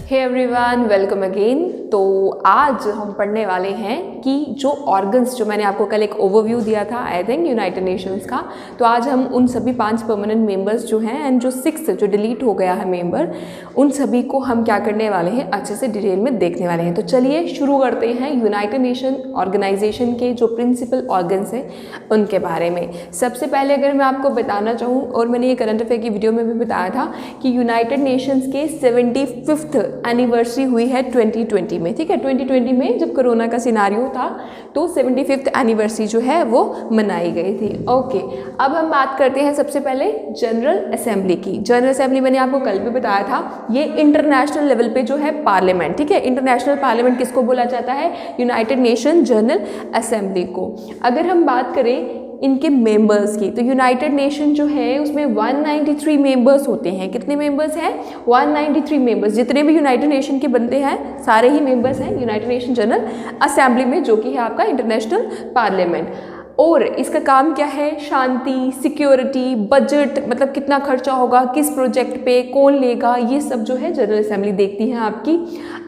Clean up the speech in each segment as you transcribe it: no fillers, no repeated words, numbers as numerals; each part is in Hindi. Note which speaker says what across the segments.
Speaker 1: Hey everyone, welcome again. तो आज हम पढ़ने वाले हैं कि जो ऑर्गन्स, जो मैंने आपको कल एक ओवरव्यू दिया था आई थिंक यूनाइटेड नेशंस का, तो आज हम उन सभी 5 परमानेंट मेंबर्स जो हैं एंड जो 6 जो डिलीट हो गया है मेंबर, उन सभी को हम क्या करने वाले हैं, अच्छे से डिटेल में देखने वाले हैं। तो चलिए शुरू करते हैं यूनाइटेड नेशन ऑर्गेनाइजेशन के जो प्रिंसिपल ऑर्गन्स हैं उनके बारे में। सबसे पहले अगर मैं आपको बताना चाहूँ, और मैंने ये करंट अफेयर की वीडियो में भी बताया था कि यूनाइटेड नेशंस के 75th एनिवर्सरी हुई है 2020 में। ठीक है, 2020 में जब कोरोना का सिनारियो था तो 75th एनिवर्सरी जो है वो मनाई गई थी। ओके, अब हम बात करते हैं सबसे पहले जनरल असेंबली की। जनरल असेंबली मैंने आपको कल भी बताया था, ये इंटरनेशनल लेवल पे जो है पार्लियामेंट, ठीक है, इंटरनेशनल पार्लियामेंट किसको बोला जाता है, यूनाइटेड नेशन जनरल असेंबली को। अगर हम बात करें इनके मेंबर्स की, तो यूनाइटेड नेशन जो है उसमें 193 मेंबर्स होते हैं। कितने मेंबर्स हैं? 193 मेंबर्स। जितने भी यूनाइटेड नेशन के बनते हैं सारे ही मेंबर्स हैं यूनाइटेड नेशन जनरल असेंबली में, जो कि है आपका इंटरनेशनल पार्लियामेंट। और इसका काम क्या है? शांति, सिक्योरिटी, बजट, मतलब कितना खर्चा होगा किस प्रोजेक्ट पे, कौन लेगा, ये सब जो है जनरल असेंबली देखती है आपकी।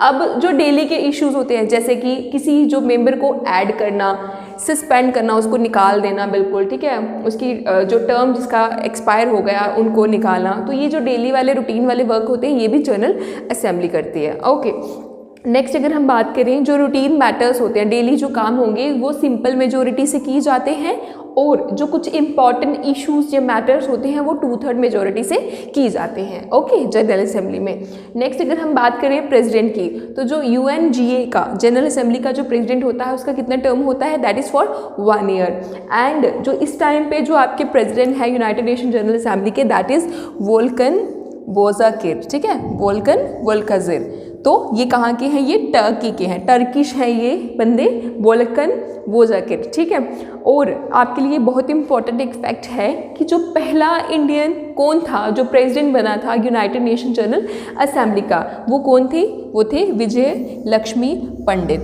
Speaker 1: अब जो डेली के इश्यूज होते हैं, जैसे कि किसी जो मेंबर को ऐड करना, सस्पेंड करना, उसको निकाल देना बिल्कुल, ठीक है, उसकी जो टर्म जिसका एक्सपायर हो गया उनको निकालना, तो ये जो डेली वाले रूटीन वाले वर्क होते हैं ये भी जनरल असेंबली करती है। ओके, नेक्स्ट अगर हम बात करें, जो रूटीन मैटर्स होते हैं, डेली जो काम होंगे वो सिंपल मेजोरिटी से की जाते हैं, और जो कुछ इंपॉर्टेंट इश्यूज या मैटर्स होते हैं वो 2/3 मेजोरिटी से की जाते हैं। ओके, जनरल असेंबली में। नेक्स्ट अगर हम बात करें प्रेसिडेंट की, तो जो UNGA का जनरल असेंबली का जो प्रेसिडेंट होता है उसका कितना टर्म होता है, that is for 1 year. And जो इस टाइम पे जो आपके प्रेसिडेंट है यूनाइटेड नेशन जनरल असेंबली के, दैट इज़ वोल्कन बोजाकिर, ठीक है, वोल्कन वोल्काजिर। तो ये कहाँ के हैं? ये टर्की के हैं, टर्किश हैं ये बंदे, वोल्कन बोजाकिर, ठीक है। और आपके लिए बहुत इंपॉर्टेंट एक फैक्ट है कि जो पहला इंडियन कौन था जो प्रेसिडेंट बना था यूनाइटेड नेशन जनरल असेंबली का, वो कौन थे? वो थे विजय लक्ष्मी पंडित,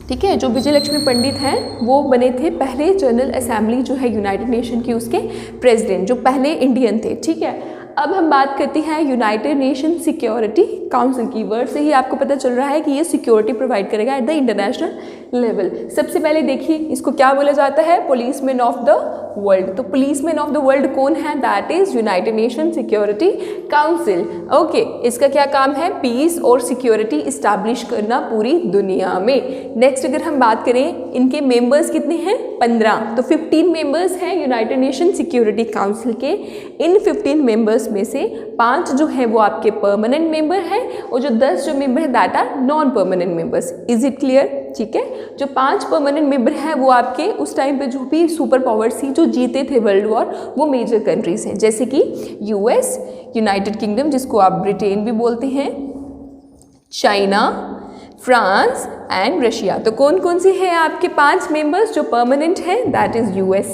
Speaker 1: ठीक है। जो विजय लक्ष्मी पंडित हैं वो बने थे पहले जनरल असेंबली जो है यूनाइटेड नेशन की, उसके प्रेसिडेंट, जो पहले इंडियन थे, ठीक है। अब हम बात करते हैं यूनाइटेड नेशन सिक्योरिटी काउंसिल की। वर्ड से ही आपको पता चल रहा है कि ये सिक्योरिटी प्रोवाइड करेगा एट द इंटरनेशनल लेवल। सबसे पहले देखिए इसको क्या बोला जाता है, पुलिसमैन ऑफ द वर्ल्ड। तो पुलिसमैन ऑफ द वर्ल्ड कौन है? That is United nation security council. Okay, इसका क्या काम है? पीस और सिक्योरिटी इस्टेब्लिश करना पूरी दुनिया में। नेक्स्ट अगर हम बात करें, इनके मेंबर्स कितने हैं? 15। तो 15 मेंबर्स हैं यूनाइटेड नेशन सिक्योरिटी काउंसिल के। इन 15 मेंबर्स में से 5 जो है वो आपके परमानेंट मेंबर हैं, और जो 10 जो मेंबर है that are non permanent members. Is it clear? ठीक है, जो 5 परमानेंट मेंबर हैं वो आपके उस टाइम पे जो भी सुपर पावर्स थी जो जीते थे वर्ल्ड वॉर, वो मेजर कंट्रीज हैं, जैसे कि US, यूनाइटेड किंगडम जिसको आप ब्रिटेन भी बोलते हैं, चाइना, फ्रांस एंड रशिया। तो कौन कौन से हैं आपके 5 मेंबर्स जो परमानेंट हैं? That is US,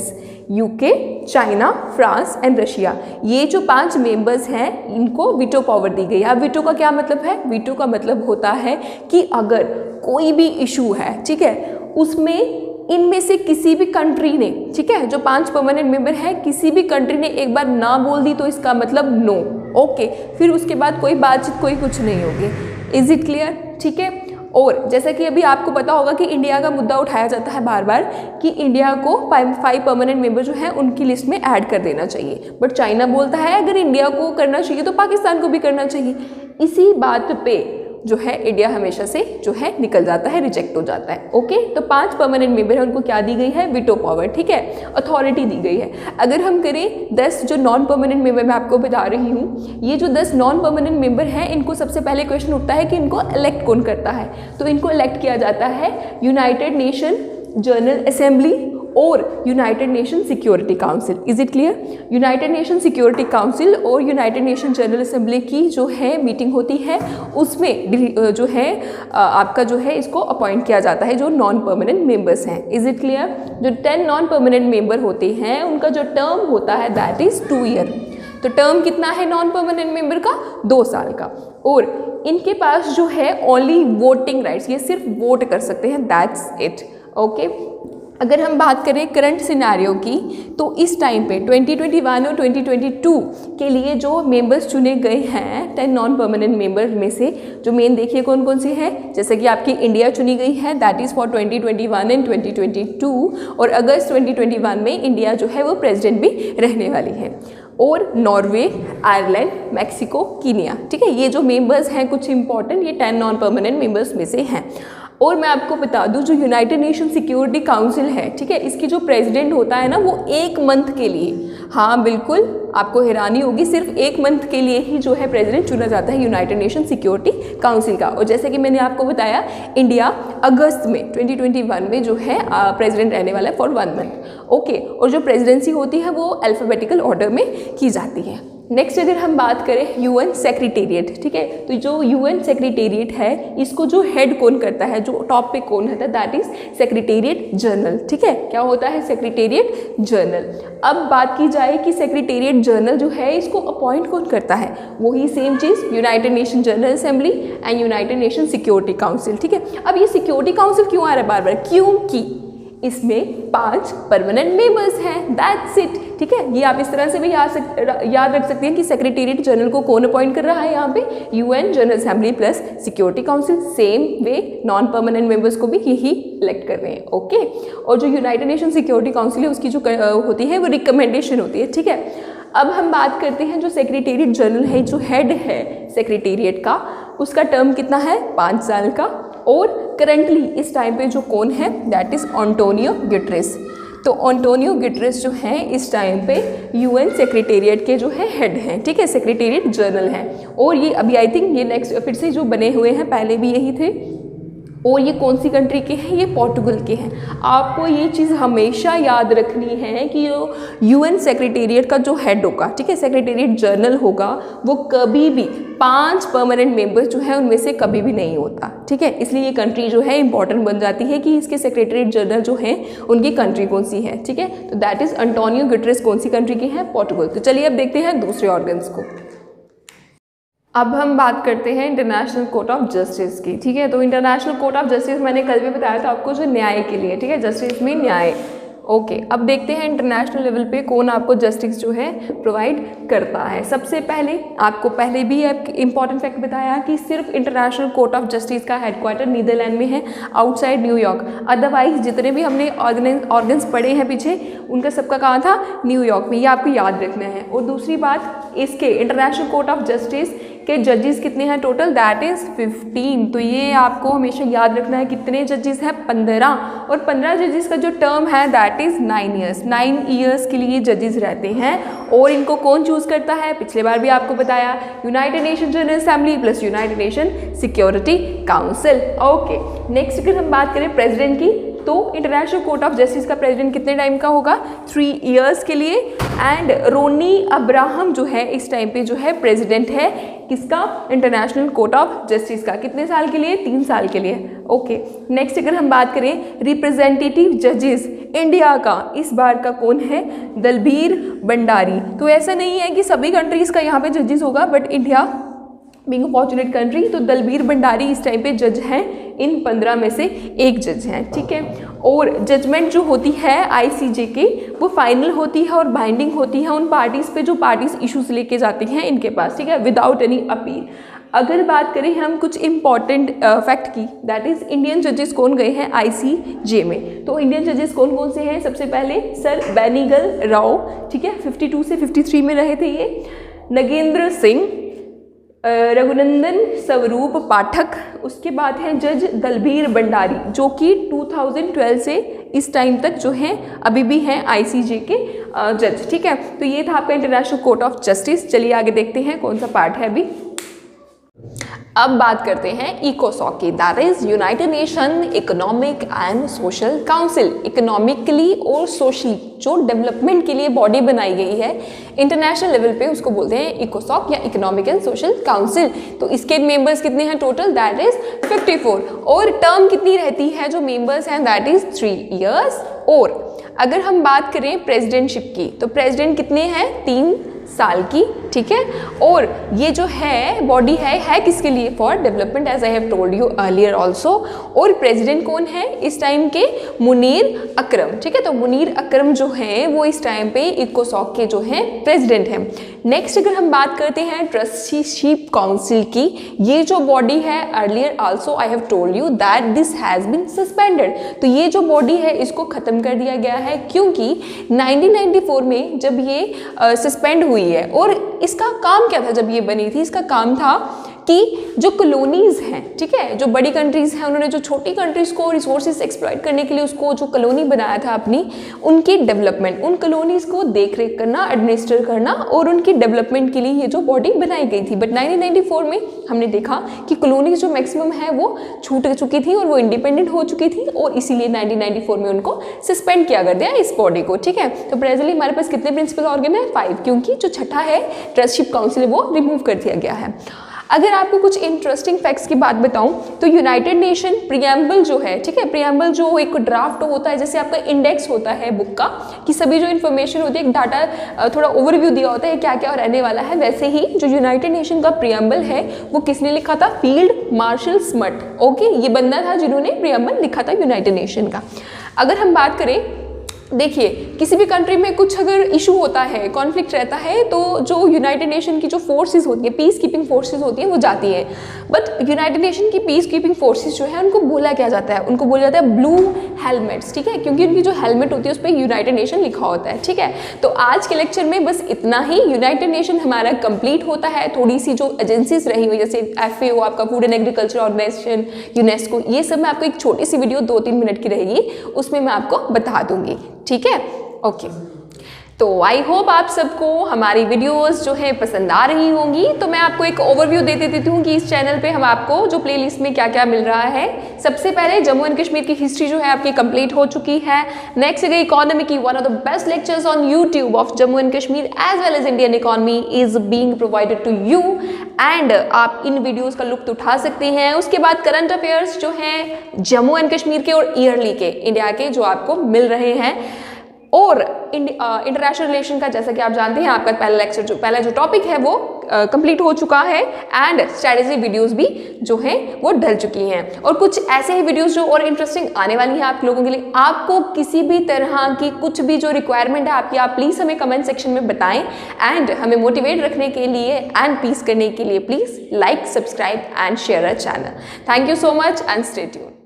Speaker 1: UK, China, France and Russia. ये जो 5 मेंबर्स हैं इनको वीटो पावर दी गई है। अब वीटो का क्या मतलब है? वीटो का मतलब होता है कि अगर कोई भी इशू है, ठीक है, उसमें इनमें से किसी भी कंट्री ने, ठीक है, जो 5 परमानेंट मेंबर हैं, किसी भी कंट्री ने एक बार ना बोल दी तो इसका मतलब नो। ओके, फिर उसके बाद कोई बातचीत, कोई कुछ नहीं होगी। Is it clear? ठीक है। और जैसा कि अभी आपको पता होगा कि इंडिया का मुद्दा उठाया जाता है बार बार कि इंडिया को 5 परमानेंट मेंबर जो है उनकी लिस्ट में ऐड कर देना चाहिए, बट चाइना बोलता है अगर इंडिया को करना चाहिए तो पाकिस्तान को भी करना चाहिए। इसी बात पे जो है इंडिया हमेशा से जो है निकल जाता है, रिजेक्ट हो जाता है। ओके, तो 5 परमानेंट मेंबर है उनको क्या दी गई है? वीटो पावर, ठीक है, अथॉरिटी दी गई है। अगर हम करें 10 जो नॉन परमानेंट मेंबर मैं आपको बता रही हूँ, ये जो 10 नॉन परमानेंट मेंबर हैं इनको सबसे पहले क्वेश्चन उठता है कि इनको इलेक्ट कौन करता है? तो इनको इलेक्ट किया जाता है यूनाइटेड नेशन जनरल असेंबली और United nation security council. Is it clear? United nation security council और यूनाइटेड नेशन जनरल असेंबली की जो है मीटिंग होती है, उसमें जो है आपका जो है इसको अपॉइंट किया जाता है जो नॉन परमानेंट मेंबर्स हैं। Is it clear? जो 10 नॉन परमानेंट मेंबर होते हैं उनका जो टर्म होता है दैट इज 2 ईयर। तो टर्म कितना है नॉन परमानेंट मेंबर का? 2 साल का। और इनके पास जो है ओनली वोटिंग राइट्स, ये सिर्फ वोट कर सकते हैं, दैट्स इट। ओके, अगर हम बात करें करंट सिनेरियो की, तो इस टाइम पे 2021 और 2022 के लिए जो मेंबर्स चुने गए हैं 10 नॉन परमानेंट मेंबर में से, जो मेन देखिए कौन कौन से हैं, जैसे कि आपकी इंडिया चुनी गई है, दैट इज़ फॉर 2021 एंड 2022, और अगस्त 2021 में इंडिया जो है वो प्रेसिडेंट भी रहने वाली है, और नॉर्वे, आयरलैंड, मैक्सिको, कीनिया। ठीक है, ये जो मेंबर्स हैं कुछ इंपॉर्टेंट, ये 10 नॉन परमानेंट मेंबर्स में से हैं। और मैं आपको बता दूं, जो यूनाइटेड नेशन सिक्योरिटी काउंसिल है, ठीक है, इसकी जो प्रेसिडेंट होता है ना, वो 1 मंथ के लिए, हाँ बिल्कुल आपको हैरानी होगी, सिर्फ 1 मंथ के लिए ही जो है प्रेसिडेंट चुना जाता है यूनाइटेड नेशन सिक्योरिटी काउंसिल का। और जैसे कि मैंने आपको बताया, इंडिया अगस्त में 2021 में जो है प्रेसिडेंट रहने वाला है फॉर 1 मंथ। ओके, और जो प्रेसिडेंसी होती है वो अल्फ़ाबेटिकल ऑर्डर में की जाती है। नेक्स्ट अगर हम बात करें यूएन सेक्रेटेरिएट, ठीक है, तो जो यूएन सेक्रेटेरिएट है, इसको जो हेड कौन करता है, जो टॉप पे कौन होता है, दैट इज सेक्रेटेरिएट जनरल। ठीक है, क्या होता है, सेक्रेटेरिएट जनरल। अब बात की जाए कि सेक्रेटेरिएट जनरल जो है इसको अपॉइंट कौन करता है, वही same cheese, United nation general assembly and United nation security council. ठीक है, अब ये सिक्योरिटी काउंसिल क्यों आ रहा है बार बार, क्योंकि इसमें 5 परमानेंट मेंबर्स हैं, दैट्स इट। ठीक है, ये आप इस तरह से भी याद रख सकते हैं कि सेक्रेटेरिएट जनरल को कौन अपॉइंट कर रहा है यहाँ पे, UN general assembly plus security council. Same way non permanent members को भी यही इलेक्ट कर रहे हैं। ओके, और जो यूनाइटेड नेशन सिक्योरिटी काउंसिल है उसकी जो होती है वो रिकमेंडेशन होती है। ठीक है, अब हम बात करते हैं जो सेक्रेटेरिएट जनरल है, जो हेड है सेक्रेटेरिएट का, उसका टर्म कितना है, 5 साल का। और करंटली इस टाइम पे जो कौन है, दैट इज़ एंटोनियो गुटेरेस। तो एंटोनियो गुटेरेस जो है इस टाइम पे यूएन सेक्रेटेरिएट के जो है हेड हैं। ठीक है, सेक्रेटेरिएट जनरल हैं। और ये अभी आई थिंक ये नेक्स्ट फिर से जो बने हुए हैं, पहले भी यही थे। और ये कौन सी कंट्री के हैं, ये पोर्टुगल के हैं। आपको ये चीज़ हमेशा याद रखनी है कि जो यूएन सेक्रेटेरिएट का जो हेड होगा, ठीक है, सेक्रेटेरिएट जनरल होगा, वो कभी भी 5 परमानेंट मेंबर्स जो है उनमें से कभी भी नहीं होता। ठीक है, इसलिए ये कंट्री जो है इंपॉर्टेंट बन जाती है कि इसके सेक्रेटेरिएट जनरल जो हैं उनकी कंट्री कौन सी है। ठीक है, तो दैट इज़ एंटोनियो गुटेरेस कौन सी कंट्री के हैं, पोर्टुगल। तो चलिए अब देखते हैं दूसरे ऑर्गन्स को। अब हम बात करते हैं इंटरनेशनल कोर्ट ऑफ जस्टिस की। ठीक है, तो इंटरनेशनल कोर्ट ऑफ जस्टिस मैंने कल भी बताया था आपको, जो न्याय के लिए, ठीक है, जस्टिस में न्याय। ओके, अब देखते हैं इंटरनेशनल लेवल पे कौन आपको जस्टिस जो है प्रोवाइड करता है। सबसे पहले आपको पहले भी एक इंपॉर्टेंट फैक्ट बताया कि सिर्फ इंटरनेशनल कोर्ट ऑफ जस्टिस का हेडक्वार्टर नीदरलैंड में है, आउटसाइड न्यूयॉर्क। अदरवाइज जितने भी हमने ऑर्गन्स पढ़े हैं पीछे, उनका सबका कहाँ था, न्यूयॉर्क में। ये आपको याद रखना है। और दूसरी बात, इसके इंटरनेशनल कोर्ट ऑफ जस्टिस के जजेस कितने हैं टोटल, दैट इज़ 15। तो ये आपको हमेशा याद रखना है, कितने जजेस हैं, 15। और 15 जजेस का जो टर्म है दैट इज़ 9 ईयर्स। 9 ईयर्स के लिए जजेस रहते हैं। और इनको कौन चूज़ करता है, पिछले बार भी आपको बताया, United nation general assembly plus United nation security council. Okay, next अगर हम बात करें प्रेसिडेंट की, तो इंटरनेशनल कोर्ट ऑफ जस्टिस का प्रेसिडेंट कितने टाइम का होगा, 3 ईयर्स के लिए। एंड रोनी अब्राहम जो है इस टाइम पे जो है प्रेसिडेंट है किसका, इंटरनेशनल कोर्ट ऑफ जस्टिस का, कितने साल के लिए, 3 साल के लिए। ओके, नेक्स्ट अगर हम बात करें रिप्रेजेंटेटिव जजेस इंडिया का, इस बार का कौन है, दलबीर भंडारी। तो ऐसा नहीं है कि सभी कंट्रीज़ का यहाँ पे जजेस होगा, but India being a fortunate country, तो दलबीर भंडारी इस टाइम पे जज हैं, इन 15 में से एक जज हैं। ठीक है, और जजमेंट जो होती है आईसीजे की, वो फाइनल होती है और बाइंडिंग होती है उन पार्टीज़ पे जो पार्टीज़ इश्यूज लेके जाती हैं इनके पास। ठीक है, विदाउट एनी अपील। अगर बात करें हम कुछ इंपॉर्टेंट फैक्ट की, दैट इज़ इंडियन जजेस कौन गए हैं आईसीजे में। तो इंडियन जजेस कौन कौन से हैं, सबसे पहले सर बेनीगल राव, ठीक है, 52 से 53 में रहे थे ये। नगेंद्र सिंह, रघुनंदन स्वरूप पाठक, उसके बाद है जज दलबीर भंडारी, जो कि 2012 से इस टाइम तक जो हैं अभी भी हैं आईसीजे के जज। ठीक है, तो ये था आपका इंटरनेशनल कोर्ट ऑफ जस्टिस। चलिए आगे देखते हैं कौन सा पार्ट है अभी। अब बात करते हैं इकोसॉक की, that is United nation economic and social council. Economically और सोशली जो डेवलपमेंट के लिए बॉडी बनाई गई है इंटरनेशनल लेवल पे, उसको बोलते हैं इकोसॉक या इकोनॉमिक एंड सोशल काउंसिल। तो इसके मेंबर्स कितने हैं टोटल, दैट इज 54। और टर्म कितनी रहती है जो मेंबर्स हैं, दैट इज 3 ईयर्स। और अगर हम बात करें प्रेसिडेंटशिप की, तो प्रेसिडेंट कितने हैं, 3 साल की ठीक है। और ये जो है बॉडी है किसके लिए? For development, as I have told you earlier also. और प्रेसिडेंट कौन है इस टाइम के? मुनीर अकरम, ठीक है। तो मुनीर अकरम जो है वो इस टाइम पे इकोसॉक के जो है प्रेसिडेंट हैं। नेक्स्ट अगर हम बात करते हैं ट्रस्टीशिप काउंसिल की, ये जो बॉडी है earlier also I have told you that this has been suspended. तो ये जो बॉडी है इसको खत्म कर दिया गया है, क्योंकि 1994 में जब ये सस्पेंड हुई है। और इसका काम क्या था जब ये बनी थी? इसका काम था कि जो कॉलोनीज हैं, ठीक है, जो बड़ी कंट्रीज हैं, उन्होंने जो छोटी कंट्रीज को रिसोर्सेज एक्सप्लॉइट करने के लिए उसको जो कॉलोनी बनाया था अपनी, उनकी डेवलपमेंट, उन कॉलोनीज को देख रेख करना, एडमिनिस्टर करना और उनकी डेवलपमेंट के लिए ये जो बॉडी बनाई गई थी। बट 1994 में हमने देखा कि कॉलोनीज जो मैक्सिमम है वो छूट चुकी थी और वो इंडिपेंडेंट हो चुकी थी, और इसीलिए 1994 में उनको सस्पेंड किया कर दिया इस बॉडी को, ठीक है। तो प्रेजेंटली हमारे पास कितने प्रिंसिपल ऑर्गन है? 5, क्योंकि जो छठा है ट्रस्टीशिप काउंसिल वो रिमूव कर दिया गया है। अगर आपको कुछ इंटरेस्टिंग फैक्ट्स की बात बताऊं तो यूनाइटेड नेशन प्रियम्बल जो है, ठीक है, प्रियम्बल जो एक ड्राफ्ट होता है, जैसे आपका इंडेक्स होता है बुक का कि सभी जो इन्फॉर्मेशन होती है, एक डाटा थोड़ा ओवरव्यू दिया होता है क्या क्या रहने वाला है, वैसे ही जो यूनाइटेड नेशन का प्रियम्बल है वो किसने लिखा था? फील्ड मार्शल स्मट, ओके, ये बंदा था जिन्होंने प्रियम्बल लिखा था यूनाइटेड नेशन का। अगर हम बात करें, देखिए किसी भी कंट्री में कुछ अगर इशू होता है, कॉन्फ्लिक्ट रहता है, तो जो यूनाइटेड नेशन की जो फोर्सेस होती है, पीस कीपिंग फोर्सेस होती हैं, वो जाती हैं। बट यूनाइटेड नेशन की पीस कीपिंग फोर्सेस जो है उनको बोला क्या जाता है? उनको बोला जाता है ब्लू हेलमेट्स, ठीक है, क्योंकि उनकी जो हेलमेट होती है उस पर यूनाइटेड नेशन लिखा होता है, ठीक है। तो आज के लेक्चर में बस इतना ही। यूनाइटेड नेशन हमारा कंप्लीट होता है। थोड़ी सी जो एजेंसीज रही हुई जैसे FAO, आपका food and agriculture organization, UNESCO, ये सब मैं आपको एक छोटी सी वीडियो 2-3 मिनट की रहेगी, उसमें मैं आपको बता दूंगी, ठीक है। ओके, तो आई होप आप सबको हमारी वीडियोस जो है पसंद आ रही होंगी। तो मैं आपको एक ओवरव्यू दे देती हूँ कि इस चैनल पे हम आपको जो प्लेलिस्ट में क्या क्या मिल रहा है। सबसे पहले जम्मू एंड कश्मीर की हिस्ट्री जो है आपकी कंप्लीट हो चुकी है। नेक्स्ट गई इकोनॉमी की, one of the best lectures on YouTube of Jammu and Kashmir as well as Indian economy is being provided to you, एंड आप इन वीडियोस का लुत्फ उठा सकते हैं। उसके बाद करंट अफेयर्स जो हैं जम्मू एंड कश्मीर के और ईयरली के इंडिया के जो आपको मिल रहे हैं, और इंटरनेशनल रिलेशन का, जैसा कि आप जानते हैं, आपका पहला जो टॉपिक है वो कंप्लीट हो चुका है, एंड स्ट्रैटेजी वीडियोस भी जो हैं वो डल चुकी हैं। और कुछ ऐसे ही वीडियोस जो और इंटरेस्टिंग आने वाली हैं आप लोगों के लिए। आपको किसी भी तरह की कुछ भी जो रिक्वायरमेंट है आपकी, आप प्लीज़ हमें कमेंट सेक्शन में बताएं, एंड हमें मोटिवेट रखने के लिए एंड पीस करने के लिए please like, subscribe and share our channel. Thank you so much and stay tuned.